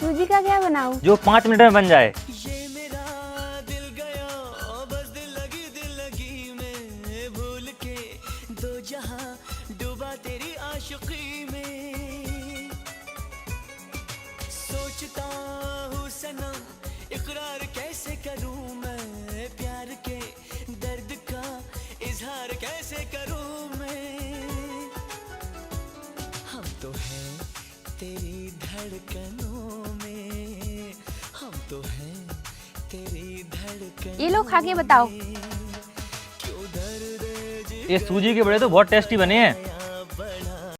सूजी का क्या बनाऊं? जो 5 मिनट में बन जाए। ये मेरा दिल गया, बस दिल लगी में, भूल के दो जहां डूबा तेरी आशिकी में। सोचता हूँ सनम, इकरार कैसे करूँ मैं, प्यार के दर्द का इजहार कैसे करूँ मैं। हम तो हैं तेरी धड़कनों में, हम तो हैं तेरी धड़कन। ये लो खा के बताओ। क्यों दर्द ये सूजी के बड़े तो बहुत टेस्टी बने हैं।